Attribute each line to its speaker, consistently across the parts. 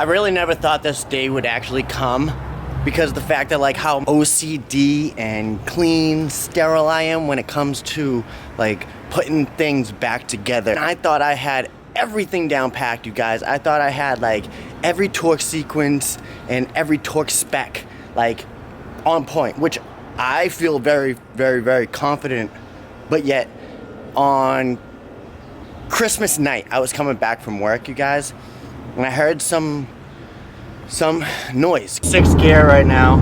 Speaker 1: I really never thought this day would actually come because the fact that like how OCD and clean, sterile I am when it comes to like putting things back together. And I thought I had everything down packed, you guys. I thought I had like every torque sequence and every torque spec like on point, which I feel very, very, very confident. But yet on Christmas night, I was coming back from work, you guys, and I heard some noise. 6th gear right now,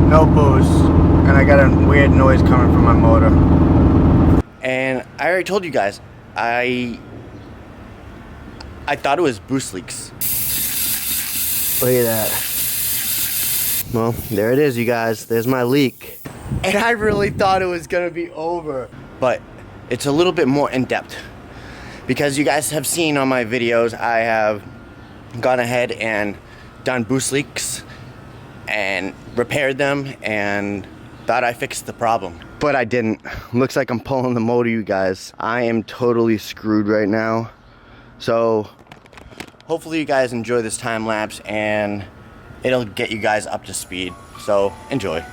Speaker 1: no boost, and I got a weird noise coming from my motor. And I already told you guys, I thought it was boost leaks. Look at that. Well, there it is, you guys. There's my leak. And I really thought it was gonna be over, but it's a little bit more in depth. Because you guys have seen on my videos, I have gone ahead and done boost leaks and repaired them and thought I fixed the problem. But I didn't. Looks like I'm pulling the motor, you guys. I am totally screwed right now. So hopefully you guys enjoy this time lapse and it'll get you guys up to speed. So enjoy.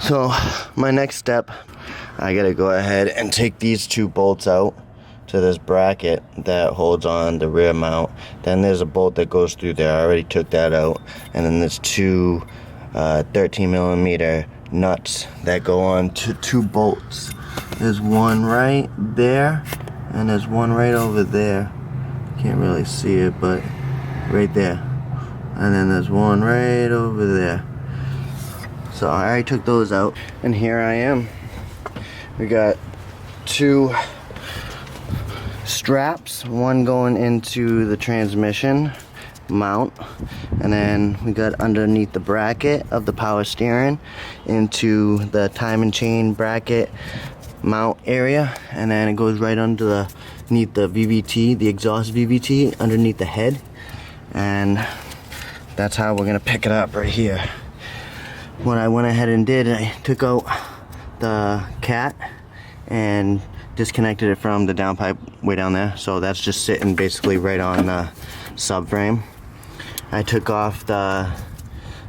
Speaker 1: So my next step, I gotta go ahead and take these two bolts out to this bracket that holds on the rear mount. Then there's a bolt that goes through there. I already took that out. And then there's two 13 millimeter nuts that go on to two bolts. There's one right there and there's one right over there. Can't really see it, but right there. And then there's one right over there. So I already took those out, and here I am. We got two straps, one going into the transmission mount, and then we got underneath the bracket of the power steering into the time and chain bracket mount area, and then it goes right underneath the VVT, the exhaust VVT, underneath the head, and that's how we're gonna pick it up right here. What I went ahead and did, I took out the cat and disconnected it from the downpipe way down there, so that's just sitting basically right on the subframe. I took off the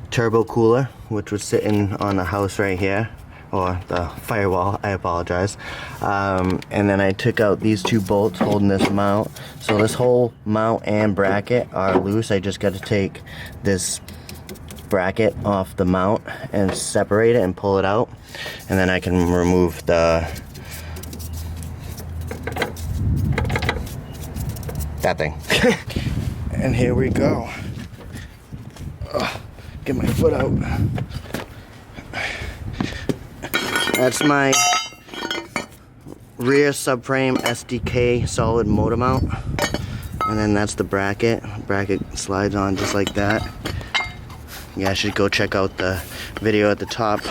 Speaker 1: turbo cooler, which was sitting on the house right here, or the firewall, I apologize. And then I took out these two bolts holding this mount. So this whole mount and bracket are loose. I just got to take this bracket off the mount and separate it and pull it out, and then I can remove that thing. And here we go. Get my foot out. That's my rear subframe SDK solid motor mount, and then that's the bracket. Bracket slides on just like that. You guys should go check out the video at the top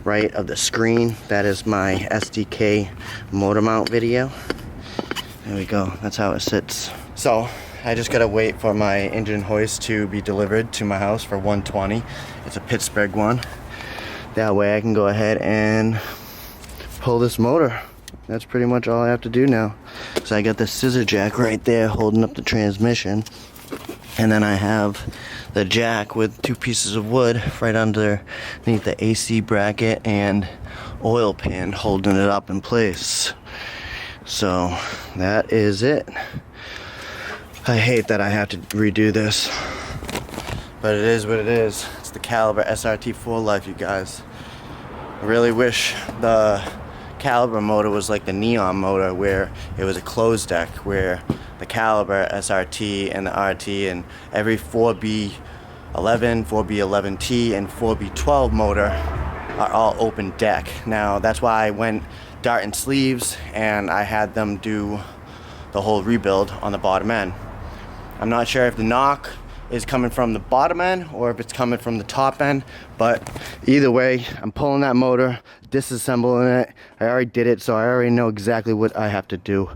Speaker 1: right of the screen. That is my SDK motor mount video. There we go, that's how it sits. So I just gotta wait for my engine hoist to be delivered to my house for 120. It's a Pittsburgh one. That way I can go ahead and pull this motor. That's pretty much all I have to do now. So I got the scissor jack right there holding up the transmission, and then I have the jack with two pieces of wood right underneath the AC bracket and oil pan holding it up in place. So that is it. I hate that I have to redo this, but it is what it is. It's the Caliber SRT Full Life, you guys. I really wish the Caliber motor was like the Neon motor, where it was a closed deck, where the Caliber SRT and the RT and every 4B11, 4B11T, and 4B12 motor are all open deck. Now that's why I went Darton sleeves and I had them do the whole rebuild on the bottom end. I'm not sure if the knock is coming from the bottom end or if it's coming from the top end, but either way, I'm pulling that motor, disassembling it. I already did it, so I already know exactly what I have to do.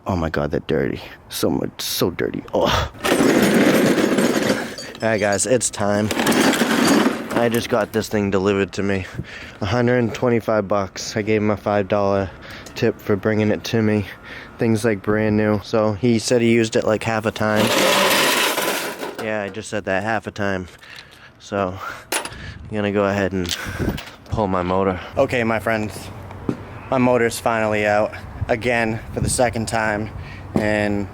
Speaker 1: Oh my god, that dirty. So dirty. Oh. Alright guys, it's time. I just got this thing delivered to me. 125 bucks. I gave him a $5 tip for bringing it to me. Thing's like brand new. So he said he used it like half a time. Yeah, I just said that, half a time. So I'm gonna go ahead and pull my motor. Okay, my friends, my motor's finally out again for the second time in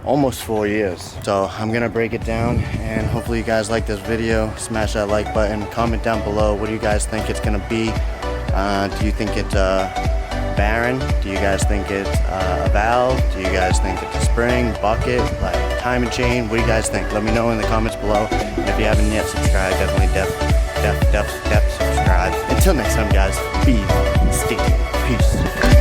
Speaker 1: almost 4 years. So I'm gonna break it down, and hopefully you guys like this video. Smash that like button, comment down below what do you guys think it's gonna be. Do you think it's Baron? Do you guys think it's a valve? Do you guys think it's a spring, bucket, like time and chain? What do you guys think? Let me know in the comments below. And if you haven't yet subscribed, definitely subscribe. Until next time guys, be sticky. Peace.